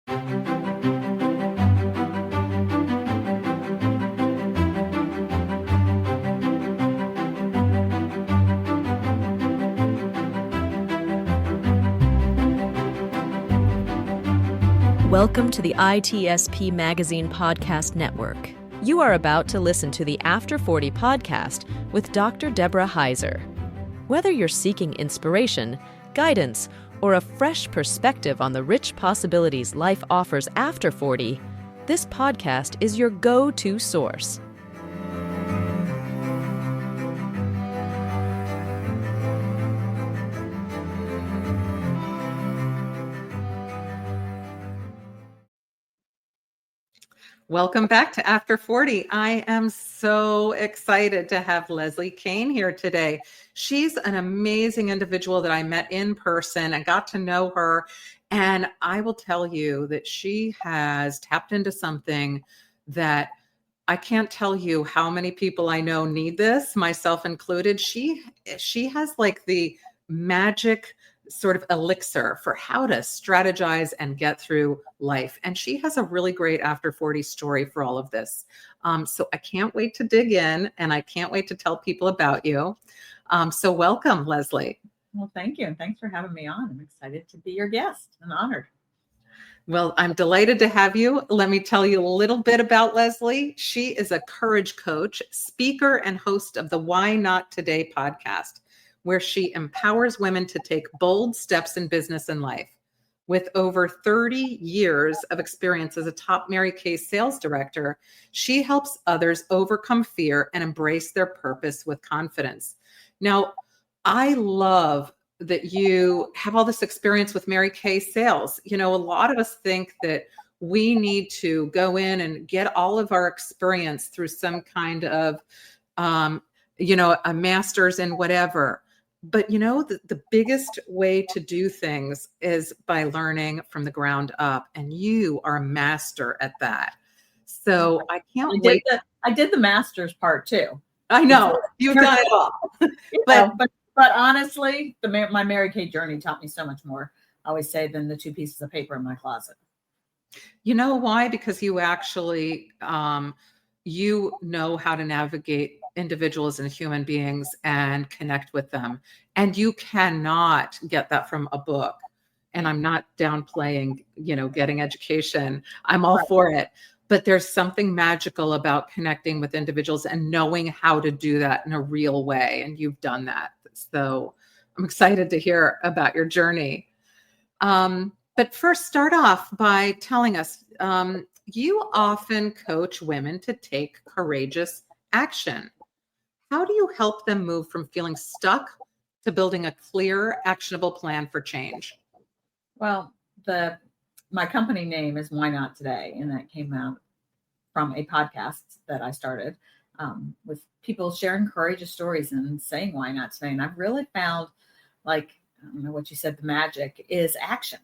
Welcome to the ITSPmagazine podcast network. You are about to listen to the After 40 podcast with Dr. Deborah Heiser. Whether you're seeking inspiration, guidance, or a fresh perspective on the rich possibilities life offers after 40, this podcast is your go-to source. Welcome back to After 40. I am so excited to have Leslie Kane here today. She's an amazing individual that I met in person and got to know her. And I will tell you that she has tapped into something that I can't tell you how many people I know need this, myself included. She has like the magic sort of elixir for how to strategize and get through life. And she has a really great after 40 story for all of this. So I can't wait to dig in, and I can't wait to tell people about you. So welcome, Leslie. Well, thank you. And thanks for having me on. I'm excited to be your guest and honored. Well, I'm delighted to have you. Let me tell you a little bit about Leslie. She is a courage coach, speaker, and host of the Why Not Today podcast, where she empowers women to take bold steps in business and life. With over 30 years of experience as a top Mary Kay sales director, she helps others overcome fear and embrace their purpose with confidence. Now, I love that you have all this experience with Mary Kay sales. You know, a lot of us think that we need to go in and get all of our experience through some kind of, a master's in whatever. But, you know, the biggest way to do things is by learning from the ground up. And you are a master at that. So I can't wait. I did the master's part too. I know. You've done it all. But honestly, my Mary Kay journey taught me so much more, I always say, than the 2 pieces of paper in my closet. You know why? Because you actually, you know how to navigate individuals and human beings and connect with them. And you cannot get that from a book. And I'm not downplaying, getting education. I'm all for it. But there's something magical about connecting with individuals and knowing how to do that in a real way. And you've done that. So I'm excited to hear about your journey. But first, start off by telling us, you often coach women to take courageous action. How do you help them move from feeling stuck to building a clear, actionable plan for change? Well, my company name is Why Not Today, and that came out from a podcast that I started with people sharing courageous stories and saying why not today. And I've really found, like, I don't know what you said, the magic is action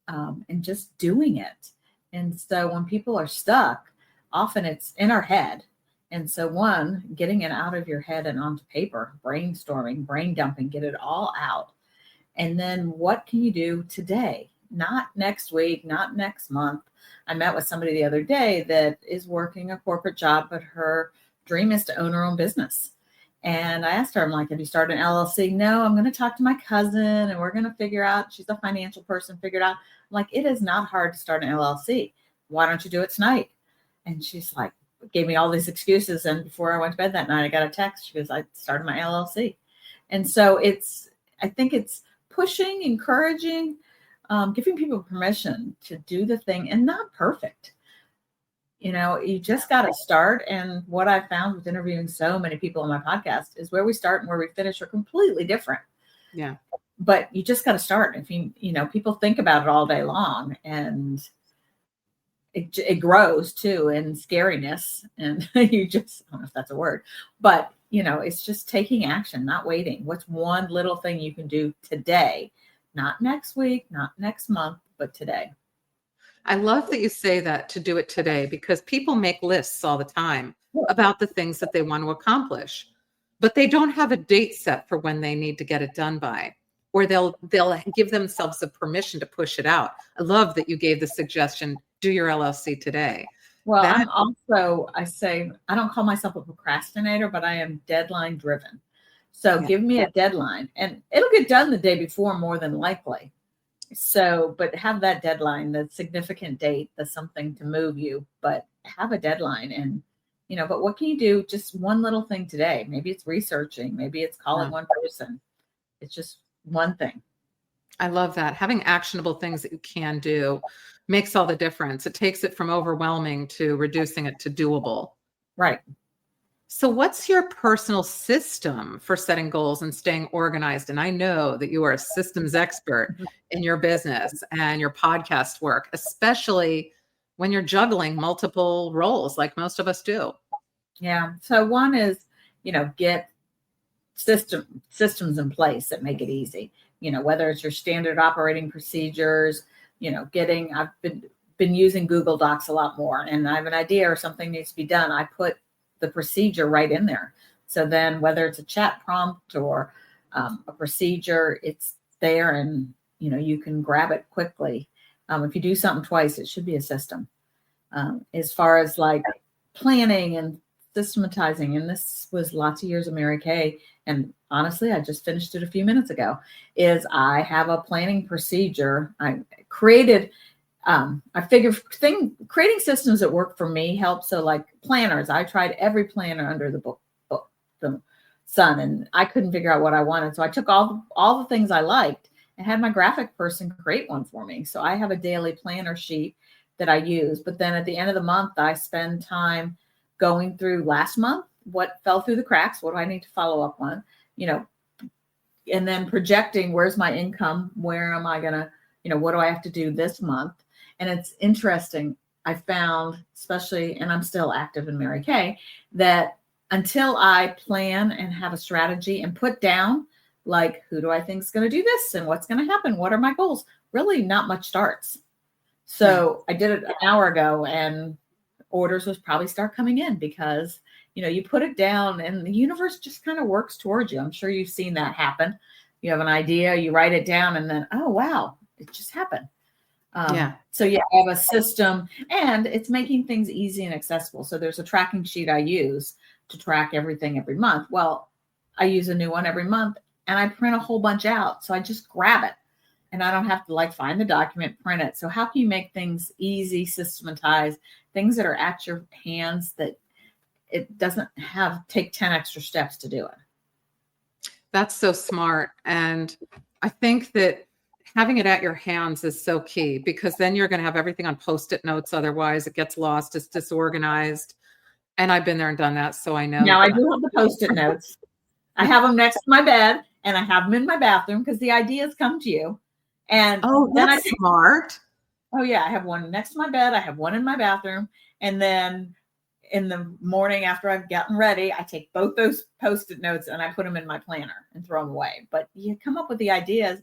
and just doing it. And so when people are stuck, often it's in our head. And so getting it out of your head and onto paper, brainstorming, brain dumping, get it all out. And then what can you do today? Not next week, not next month. I met with somebody the other day that is working a corporate job, but her dream is to own her own business. And I asked her, I'm like, have you started an LLC? No, I'm going to talk to my cousin and we're going to figure out, she's a financial person, figure it out. I'm like, it is not hard to start an LLC. Why don't you do it tonight? And she's like, gave me all these excuses. And before I went to bed that night, I got a text. She goes, I started my LLC. And so I think it's pushing, encouraging, giving people permission to do the thing, and not perfect. You just got to start. And what I found with interviewing so many people on my podcast is where we start and where we finish are completely different. Yeah. But you just got to start. If people think about it all day long, and it grows too in scariness. And you just, I don't know if that's a word, but it's just taking action, not waiting. What's one little thing you can do today? Not next week, not next month, but today. I love that you say that, to do it today, because people make lists all the time about the things that they want to accomplish, but they don't have a date set for when they need to get it done by. or they'll give themselves the permission to push it out. I love that you gave the suggestion, do your LLC today. Well, I'm also, I say, I don't call myself a procrastinator, but I am deadline driven. So give me a deadline and it'll get done the day before more than likely. So, but have that deadline, the significant date, the something to move you, but have a deadline. And, but what can you do? Just one little thing today. Maybe it's researching, maybe it's calling one person. It's just one thing. I love that. Having actionable things that you can do makes all the difference. It takes it from overwhelming to reducing it to doable. Right. So what's your personal system for setting goals and staying organized? And I know that you are a systems expert in your business and your podcast work, especially when you're juggling multiple roles like most of us do. Yeah. So one is, get systems in place that make it easy. Whether it's your standard operating procedures, I've been using Google Docs a lot more, and I have an idea or something needs to be done. I put the procedure right in there. So then whether it's a chat prompt or a procedure, it's there and, you can grab it quickly. If you do something twice, it should be a system. As far as like planning and systematizing, and this was lots of years of Mary Kay, and honestly, I just finished it a few minutes ago, is I have a planning procedure. I created, creating systems that work for me helps. So like planners, I tried every planner under the sun, and I couldn't figure out what I wanted. So I took all the things I liked and had my graphic person create one for me. So I have a daily planner sheet that I use, but then at the end of the month, I spend time going through last month, what fell through the cracks, what do I need to follow up on, and then projecting where's my income, where am I going to, what do I have to do this month? And it's interesting. I found, especially, and I'm still active in Mary Kay, that until I plan and have a strategy and put down, like, who do I think is going to do this and what's going to happen? What are my goals? Really not much starts. So I did it an hour ago and orders will probably start coming in because, you put it down and the universe just kind of works towards you. I'm sure you've seen that happen. You have an idea, you write it down, and then, oh, wow, it just happened. So I have a system, and it's making things easy and accessible. So there's a tracking sheet I use to track everything every month. Well, I use a new one every month and I print a whole bunch out. So I just grab it and I don't have to find the document, print it. So how can you make things easy, systematized, things that are at your hands that it doesn't take 10 extra steps to do it? That's so smart. And I think that having it at your hands is so key, because then you're going to have everything on Post-it notes. Otherwise it gets lost, it's disorganized. And I've been there and done that. So I know. Now I do have the Post-it notes. I have them next to my bed and I have them in my bathroom because the ideas come to you. And that's smart. Oh yeah. I have one next to my bed. I have one in my bathroom. And then in the morning after I've gotten ready, I take both those Post-it notes and I put them in my planner and throw them away. But you come up with the ideas,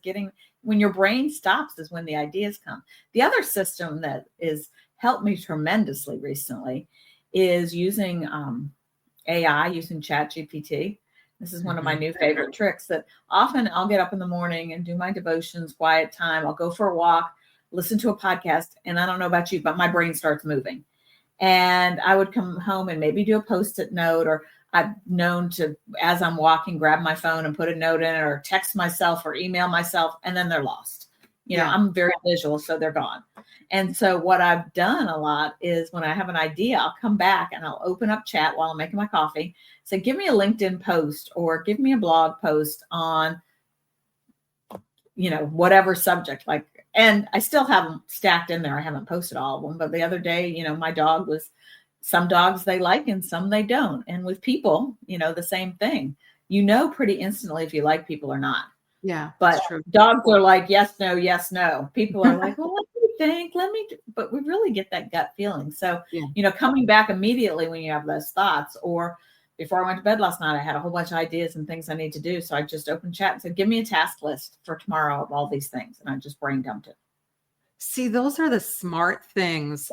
when your brain stops is when the ideas come. The other system that is helped me tremendously recently is using AI, using ChatGPT. This is one of my new favorite tricks that often I'll get up in the morning and do my devotions, quiet time. I'll go for a walk, listen to a podcast. And I don't know about you, but my brain starts moving. And I would come home and maybe do a Post-it note, or I've known to, as I'm walking, grab my phone and put a note in it, or text myself or email myself, and then they're lost. I'm very visual, so they're gone. And so what I've done a lot is when I have an idea, I'll come back and I'll open up chat while I'm making my coffee. So give me a LinkedIn post or give me a blog post on, whatever subject, and I still have them stacked in there. I haven't posted all of them, but the other day, my dog some dogs they like and some they don't. And with people, the same thing, pretty instantly if you like people or not. Yeah. But dogs are like, yes, no, no. People are like, well, what do you think? But we really get that gut feeling. So, coming back immediately when you have those thoughts, or before I went to bed last night, I had a whole bunch of ideas and things I need to do. So I just opened chat and said, give me a task list for tomorrow of all these things. And I just brain dumped it. See, those are the smart things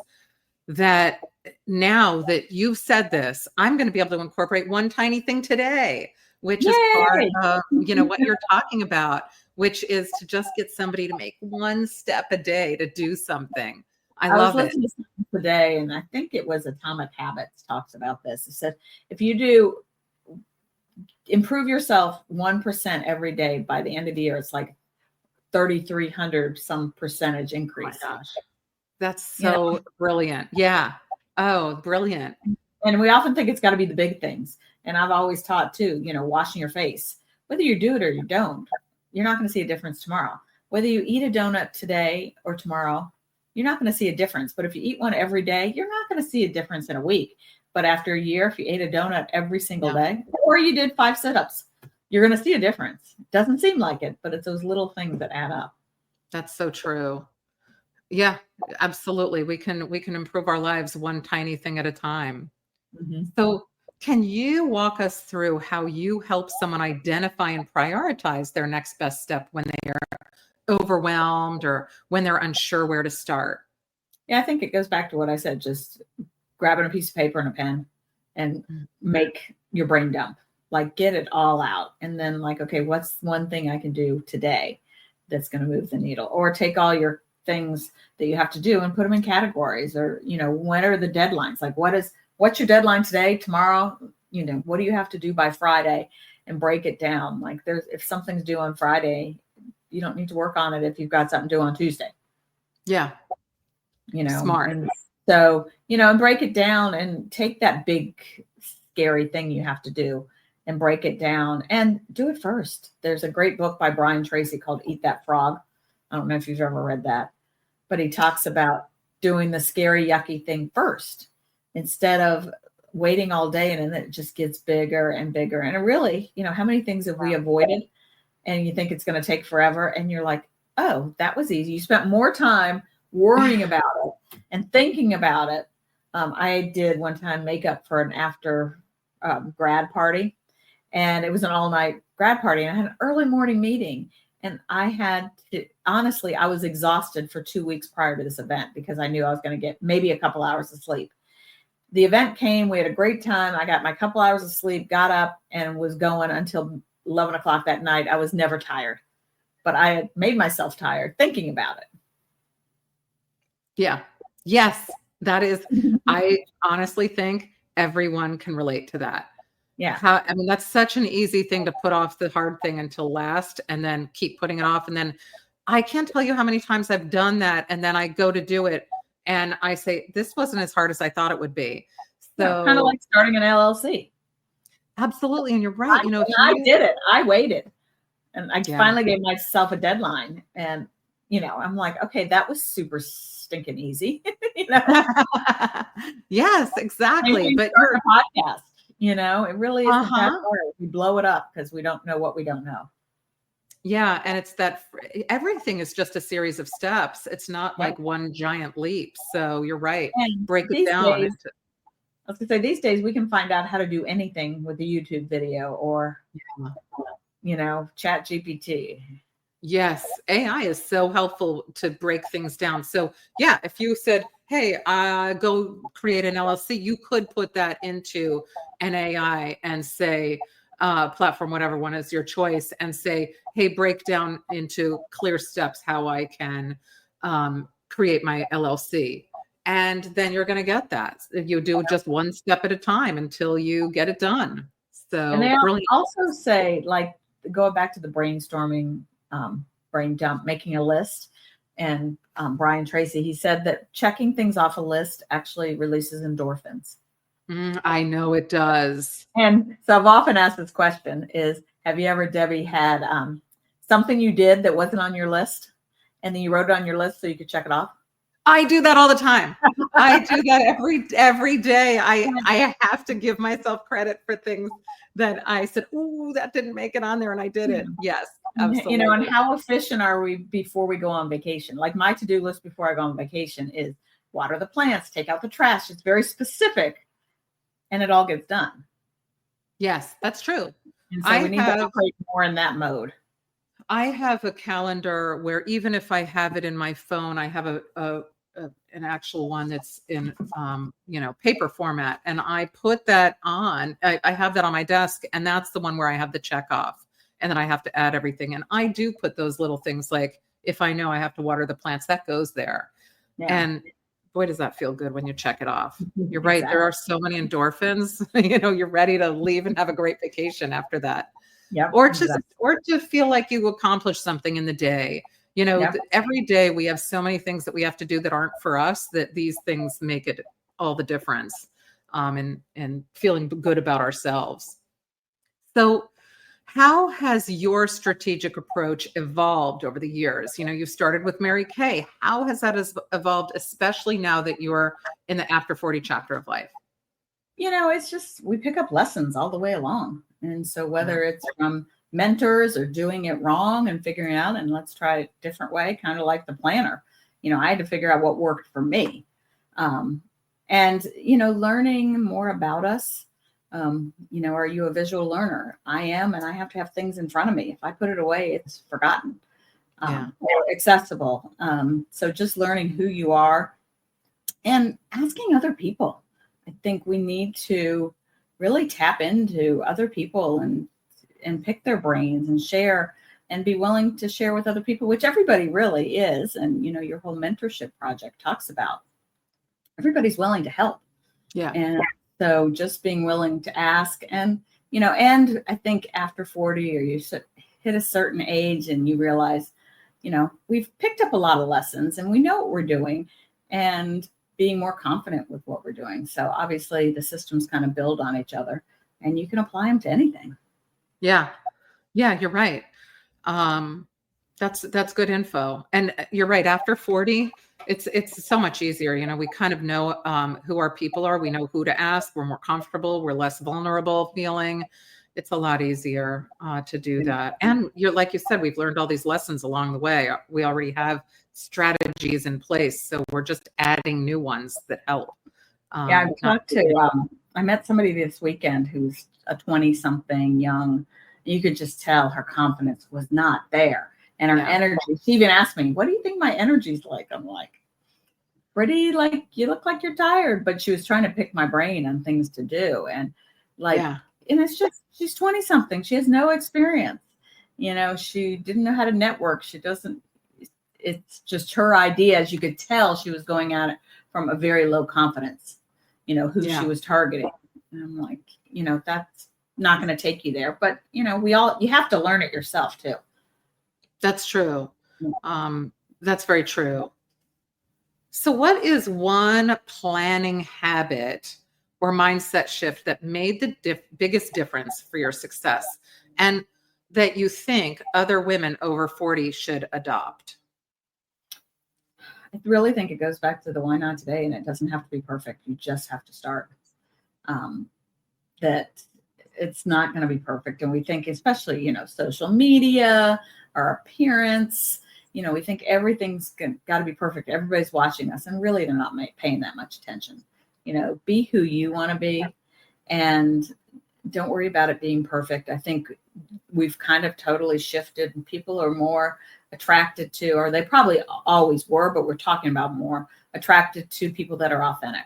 that now that you've said this, I'm going to be able to incorporate one tiny thing today, which is part of, what you're talking about, which is to just get somebody to make one step a day to do something. I was love it. listening to something today, and I think it was Atomic Habits talks about this. It said if you do improve yourself 1% every day, by the end of the year, it's like 3,300 some percentage increase. Oh my gosh. That's so brilliant. Yeah. Oh, brilliant. And we often think it's got to be the big things. And I've always taught too, washing your face, whether you do it or you don't, you're not going to see a difference tomorrow. Whether you eat a donut today or tomorrow, you're not going to see a difference. But if you eat one every day, you're not going to see a difference in a week. But after a year, if you ate a donut every single day, or you did 5 sit-ups, you're going to see a difference. It doesn't seem like it, but it's those little things that add up. That's so true. Yeah, absolutely. We can improve our lives one tiny thing at a time. Mm-hmm. So can you walk us through how you help someone identify and prioritize their next best step when they are overwhelmed or when they're unsure where to start? Yeah, I think it goes back to what I said, just grabbing a piece of paper and a pen and make your brain dump, like get it all out. And then like, okay, what's one thing I can do today that's going to move the needle? Or take all your things that you have to do and put them in categories, or, when are the deadlines? Like what's your deadline today, tomorrow? What do you have to do by Friday, and break it down. Like if something's due on Friday, you don't need to work on it if you've got something due on Tuesday. Yeah. Smart. And so, and break it down and take that big, scary thing you have to do and break it down and do it first. There's a great book by Brian Tracy called Eat That Frog. I don't know if you've ever read that, but he talks about doing the scary, yucky thing first instead of waiting all day, and then it just gets bigger and bigger. And it really, how many things have we avoided, and you think it's going to take forever, and you're like, oh, that was easy. You spent more time worrying about it and thinking about it. I did one time makeup for an after grad party, and it was an all-night grad party, and I had an early morning meeting, and I had to, honestly, I was exhausted for 2 weeks prior to this event because I knew I was going to get maybe a couple hours of sleep. The event came, we had a great time. I got my couple hours of sleep, got up, and was going until 11 o'clock that night. I was never tired, but I had made myself tired thinking about it. Yeah. Yes, that is, I honestly think everyone can relate to that. Yeah. That's such an easy thing to put off the hard thing until last and then keep putting it off. And then I can't tell you how many times I've done that. And then I go to do it and I say, this wasn't as hard as I thought it would be. So kind of like starting an LLC. Absolutely. And you're right. I did it. I waited, and I finally gave myself a deadline, and, I'm like, okay, that was super stinking easy. Yes, exactly. But you're a podcast, it really isn't that hard. We blow it up because we don't know what we don't know. Yeah. And it's that everything is just a series of steps. It's not like one giant leap. So you're right. And break it down. I was going to say, these days we can find out how to do anything with a YouTube video or, Chat GPT. Yes. AI is so helpful to break things down. So yeah, if you said, hey, go create an LLC, you could put that into an AI and say, platform, whatever one is your choice, and say, hey, break down into clear steps how I can create my LLC. And then you're going to get that. You do just one step at a time until you get it done. So, and they also say, like, go back to the brainstorming, brain dump, making a list. And Brian Tracy, he said that checking things off a list actually releases endorphins. I know it does. And so I've often asked this question is, have you ever, Debbie, had something you did that wasn't on your list, and then you wrote it on your list so you could check it off? I do that all the time. I do that every day. I have to give myself credit for things that I said, ooh, that didn't make it on there, and I did it. Yes, absolutely. And how efficient are we before we go on vacation? Like my to-do list before I go on vacation is water the plants, take out the trash. It's very specific, and it all gets done. Yes, that's true. And so we need to operate more in that mode. I have a calendar where even if I have it in my phone, I have an actual one that's in, paper format. And I put that on, I have that on my desk, and that's the one where I have the check off. and then I have to add everything. And I do put those little things, like if I know I have to water the plants, that goes there. Yeah. And boy, does that feel good when you check it off. You're right. Exactly. There are so many endorphins. You're ready to leave and have a great vacation after that. Yep. Or Exactly. or to feel like you accomplished something in the day. Yep. Every day we have so many things that we have to do that aren't for us, that these things make it all the difference, and feeling good about ourselves. So how has your strategic approach evolved over the years? You started with Mary Kay. How has that evolved, especially now that you're in the after 40 chapter of life? It's just, we pick up lessons all the way along. And so whether it's from mentors or doing it wrong and figuring it out, and let's try a different way, kind of like the planner, I had to figure out what worked for me. And learning more about us. Are you a visual learner? I am, and I have to have things in front of me. If I put it away, it's forgotten. Or accessible. So just learning who you are and asking other people. I think we need to really tap into other people and pick their brains and share, and be willing to share with other people, which everybody really is. And, your whole mentorship project talks about everybody's willing to help. Yeah. And so just being willing to ask, and I think after 40, or you hit a certain age and you realize, we've picked up a lot of lessons and we know what we're doing, and being more confident with what we're doing. So obviously the systems kind of build on each other, and you can apply them to anything. Yeah. Yeah, you're right. That's good info. And you're right. After 40, it's so much easier. We kind of know who our people are. We know who to ask. We're more comfortable. We're less vulnerable feeling. It's a lot easier to do that. And like you said, we've learned all these lessons along the way. We already have strategies in place, so we're just adding new ones that help. I met somebody this weekend who's a 20-something young. You could just tell her confidence was not there. And her energy, she even asked me, what do you think my energy's like? I'm like, pretty, like, you look like you're tired. But she was trying to pick my brain on things to do. And and it's just, she's 20-something. She has no experience. She didn't know how to network. It's just her ideas. You could tell she was going at it from a very low confidence, who she was targeting. And I'm like, that's not going to take you there. But, you have to learn it yourself too. That's true. That's very true. So what is one planning habit or mindset shift that made the biggest difference for your success, and that you think other women over 40 should adopt? I really think it goes back to the why not today, and it doesn't have to be perfect. You just have to start. That it's not going to be perfect. And we think, especially, social media, our appearance, we think everything's got to be perfect. Everybody's watching us, and really they're not paying that much attention. Be who you want to be, and don't worry about it being perfect. I think we've kind of totally shifted, and people are more attracted to, or they probably always were, but we're talking about more attracted to people that are authentic.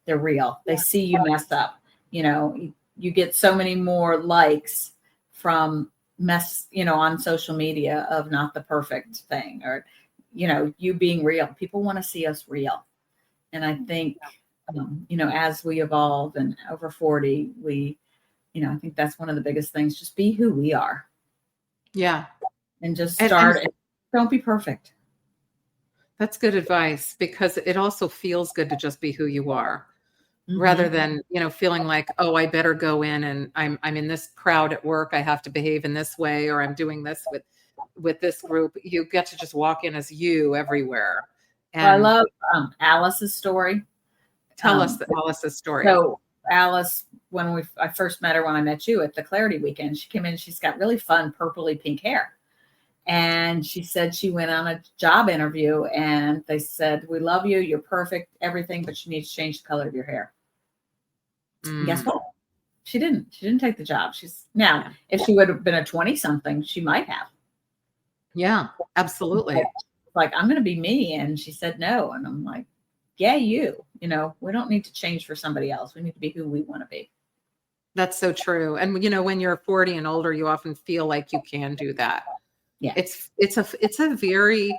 They're real. They see you mess up. You get so many more likes from on social media of not the perfect thing, or, you being real. People want to see us real. And I think, as we evolve and over 40, I think that's one of the biggest things. Just be who we are. Yeah. And just start. And don't be perfect. That's good advice, because it also feels good to just be who you are. Rather than, feeling like, oh, I better go in and I'm in this crowd at work, I have to behave in this way, or I'm doing this with this group. You get to just walk in as you everywhere. And I love Alice's story. Tell us Alice's story. So Alice, when I first met her, when I met you at the Clarity Weekend, she came in, she's got really fun purpley pink hair. And she said she went on a job interview and they said, we love you, you're perfect, everything, but you need to change the color of your hair. Guess what? She didn't take the job. If she would have been a 20-something, she might have. Yeah, absolutely. Like, I'm going to be me. And she said no. And I'm like, yeah, we don't need to change for somebody else. We need to be who we want to be. That's so true. And when you're 40 and older, you often feel like you can do that. Yeah. It's a very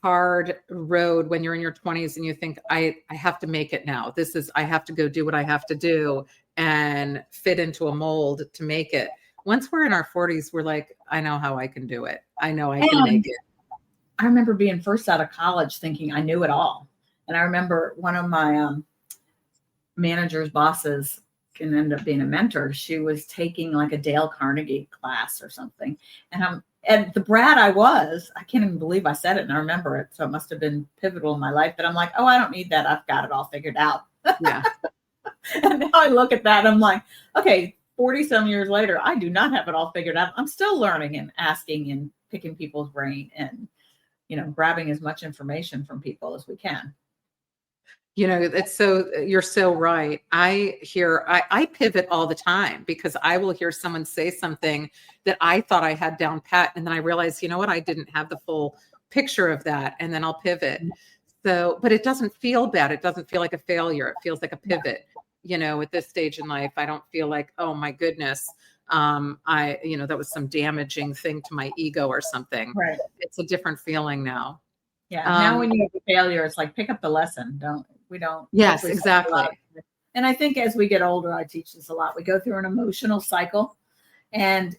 hard road when you're in your 20s and you think, I have to make it now. I have to go do what I have to do and fit into a mold to make it. Once we're in our 40s, we're like, I know how I can do it. I know I can make it. I remember being first out of college thinking I knew it all. And I remember one of my manager's bosses can end up being a mentor. She was taking like a Dale Carnegie class or something. And the brat I can't even believe I said it and I remember it. So it must have been pivotal in my life that I'm like, oh, I don't need that. I've got it all figured out. Yeah. And now I look at that, I'm like, okay, 40 some years later, I do not have it all figured out. I'm still learning and asking and picking people's brain and, grabbing as much information from people as we can. You're so right. I pivot all the time because I will hear someone say something that I thought I had down pat. And then I realize, I didn't have the full picture of that. And then I'll pivot. So, but it doesn't feel bad. It doesn't feel like a failure. It feels like a pivot. At this stage in life, I don't feel like, oh my goodness, that was some damaging thing to my ego or something. Right. It's a different feeling now. Yeah. Now when you have a failure, it's like, pick up the lesson. Yes, exactly. And I think as we get older, I teach this a lot. We go through an emotional cycle, and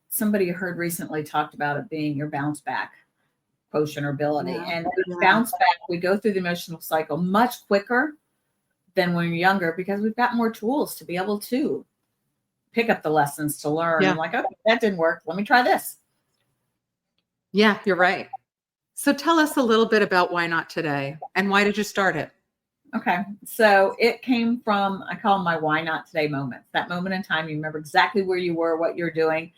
somebody I heard recently talked about it being your bounce back quotient or ability. Yeah. And bounce back, we go through the emotional cycle much quicker than when you're younger because we've got more tools to be able to pick up the lessons to learn. Yeah. I'm like, okay, that didn't work. Let me try this. Yeah, you're right. So tell us a little bit about Why Not Today and why did you start it? Okay. So it came from, I call them my Why Not Today moments. That moment in time, you remember exactly where you were, what you're doing.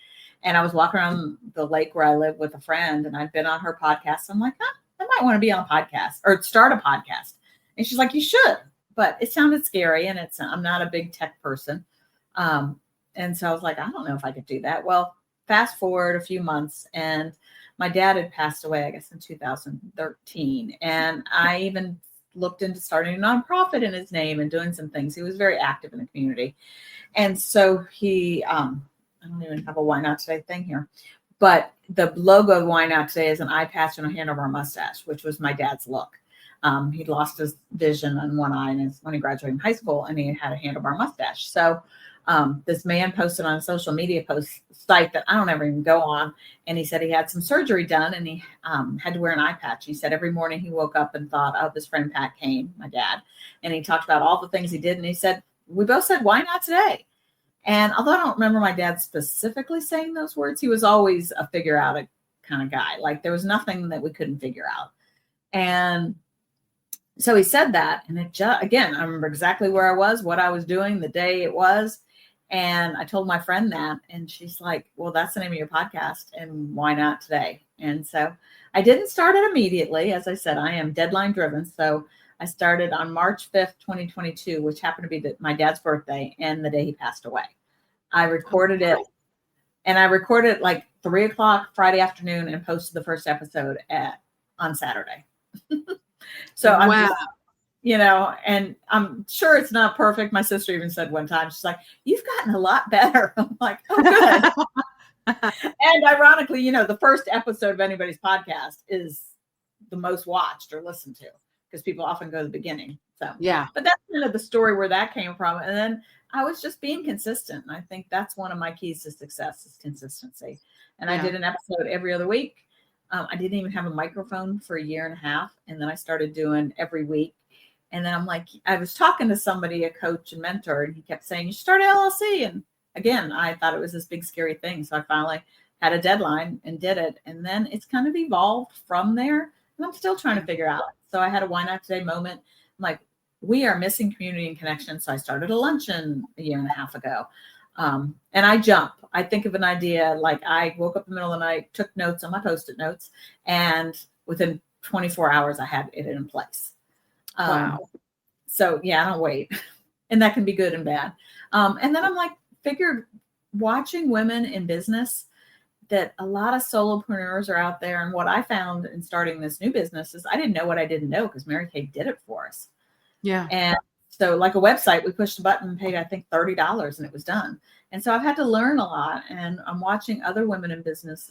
And I was walking around the lake where I live with a friend and I'd been on her podcast. I'm like, I might want to be on a podcast or start a podcast. And she's like, you should. But it sounded scary and I'm not a big tech person. And so I was like, I don't know if I could do that. Well, fast forward a few months and my dad had passed away, I guess, in 2013. And I even looked into starting a nonprofit in his name and doing some things. He was very active in the community. And so he, I don't even have a Why Not Today thing here, but the logo of Why Not Today is an eye patch and a handlebar mustache, which was my dad's look. He'd lost his vision on one eye when he graduated from high school, and he had a handlebar mustache. So this man posted on a social media site that I don't ever even go on. And he said he had some surgery done and he had to wear an eye patch. He said every morning he woke up and thought of his friend Pat Kane, my dad. And he talked about all the things he did. And he said, we both said, why not today? And although I don't remember my dad specifically saying those words, he was always a figure out it kind of guy. Like there was nothing that we couldn't figure out. And so he said that. And again, I remember exactly where I was, what I was doing, the day it was. And I told my friend that, and she's like, well, that's the name of your podcast. And why not today? And so I didn't start it immediately. As I said, I am deadline driven. So I started on March 5th, 2022, which happened to be my dad's birthday and the day he passed away. I recorded it like 3:00 Friday afternoon and posted the first episode on Saturday. So I'm just, and I'm sure it's not perfect. My sister even said one time, she's like, you've gotten a lot better. I'm like, oh, good. And ironically, the first episode of anybody's podcast is the most watched or listened to because people often go to the beginning. So, yeah, but that's kind of the story where that came from. And then I was just being consistent. And I think that's one of my keys to success is consistency. And I did an episode every other week. I didn't even have a microphone for a year and a half. And then I started doing every week. And then I'm like, I was talking to somebody, a coach and mentor, and he kept saying, you should start an LLC. And again, I thought it was this big, scary thing. So I finally had a deadline and did it. And then it's kind of evolved from there. And I'm still trying to figure out. So I had a Why Not Today moment. I'm like, we are missing community and connection. So I started a luncheon a year and a half ago. And I jump. I think of an idea, like I woke up in the middle of the night, took notes on my Post-it notes, and within 24 hours, I had it in place. Wow. So I don't wait. And that can be good and bad. And then I'm like, figured watching women in business, that a lot of solopreneurs are out there. And what I found in starting this new business is I didn't know what I didn't know because Mary Kay did it for us. Yeah. And So like a website, we pushed a button and paid, I think, $30 and it was done. And so I've had to learn a lot, and I'm watching other women in business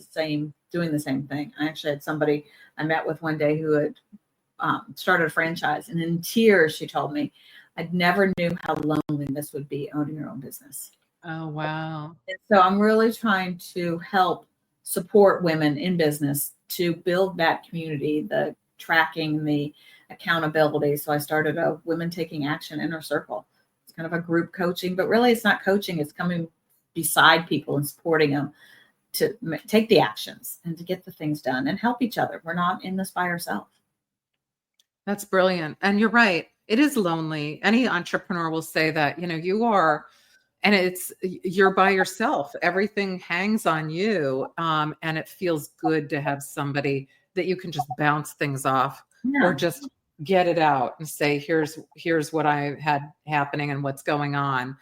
doing the same thing. I actually had somebody I met with one day who had started a franchise, and in tears, she told me, I'd never knew how lonely this would be owning your own business. Oh, wow. And so I'm really trying to help support women in business to build that community, the tracking, the accountability. So I started a Women Taking Action Inner Circle. It's kind of a group coaching, but really it's not coaching. It's coming beside people and supporting them to take the actions and to get the things done and help each other. We're not in this by ourselves. That's brilliant. And you're right. It is lonely. Any entrepreneur will say that, you are, and you're by yourself. Everything hangs on you. And it feels good to have somebody that you can just bounce things off or just get it out and say, here's what I had happening and what's going on.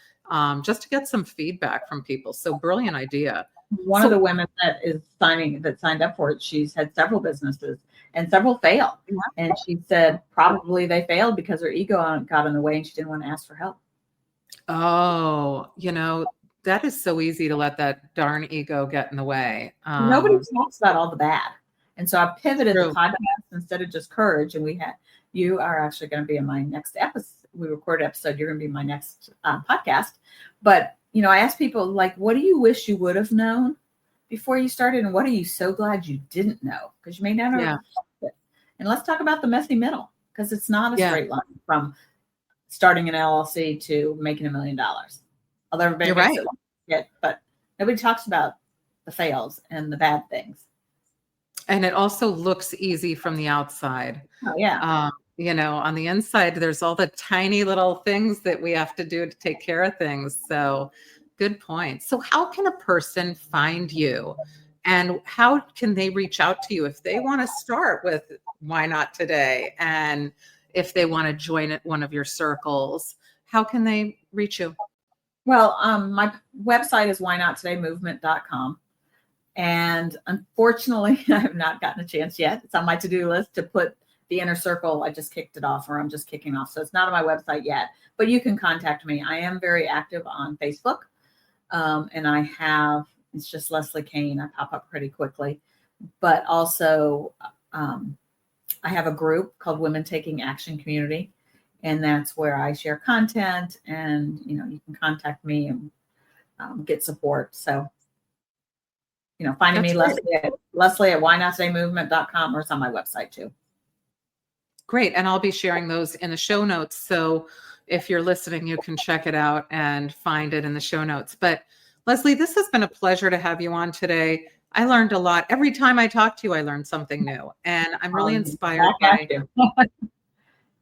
Just to get some feedback from people. So brilliant idea. One of the women that signed up for it, she's had several businesses and several fail. Yeah. And she said probably they failed because her ego got in the way and she didn't want to ask for help. Oh, that is so easy to let that darn ego get in the way. Nobody talks about all the bad. And so I pivoted the podcast instead of just courage. And you are actually going to be in my next episode. We recorded episode. You're going to be my next podcast. But, I asked people, like, what do you wish you would have known before you started? And what are you so glad you didn't know? Because you may not have it. And let's talk about the messy middle, because it's not a straight line from starting an LLC to making $1 million. Although everybody makes it, but nobody talks about the fails and the bad things. And it also looks easy from the outside. Oh, yeah. On the inside, there's all the tiny little things that we have to do to take care of things. So good point. So how can a person find you, and how can they reach out to you if they want to start with Why Not Today? And if they want to join one of your circles, how can they reach you? Well, my website is whynotTodayMovement.com. And unfortunately, I have not gotten a chance yet. It's on my to-do list to put the inner circle. I just kicked it off, or I'm just kicking off. So it's not on my website yet, but you can contact me. I am very active on Facebook. And it's just Leslie Kane. I pop up pretty quickly, but also I have a group called Women Taking Action Community. And that's where I share content, and, you can contact me and get support. So, finding me, Leslie at whynotTodayMovement.com, or it's on my website too. Great. And I'll be sharing those in the show notes. So if you're listening, you can check it out and find it in the show notes. But Leslie, this has been a pleasure to have you on today. I learned a lot. Every time I talk to you, I learn something new. And I'm really inspired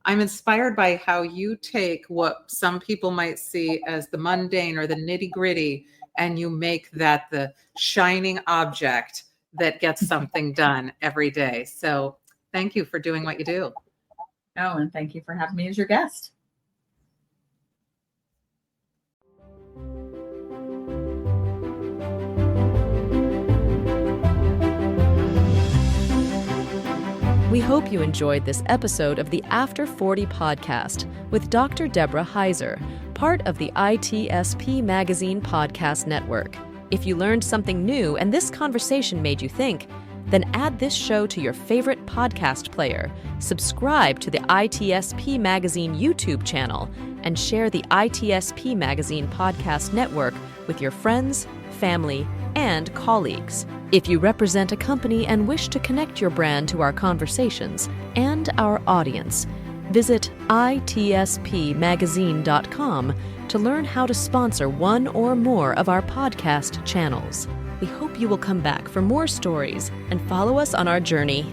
I'm inspired by how you take what some people might see as the mundane or the nitty-gritty, and you make that the shining object that gets something done every day. So thank you for doing what you do. Oh, and thank you for having me as your guest. We hope you enjoyed this episode of the After 40 podcast with Dr. Deborah Heiser, part of the ITSPmagazine podcast network. If you learned something new and this conversation made you think, then add this show to your favorite podcast player, subscribe to the ITSP Magazine YouTube channel, and share the ITSP Magazine podcast network with your friends, family, and colleagues. If you represent a company and wish to connect your brand to our conversations and our audience, visit ITSPmagazine.com to learn how to sponsor one or more of our podcast channels. We hope you will come back for more stories and follow us on our journey.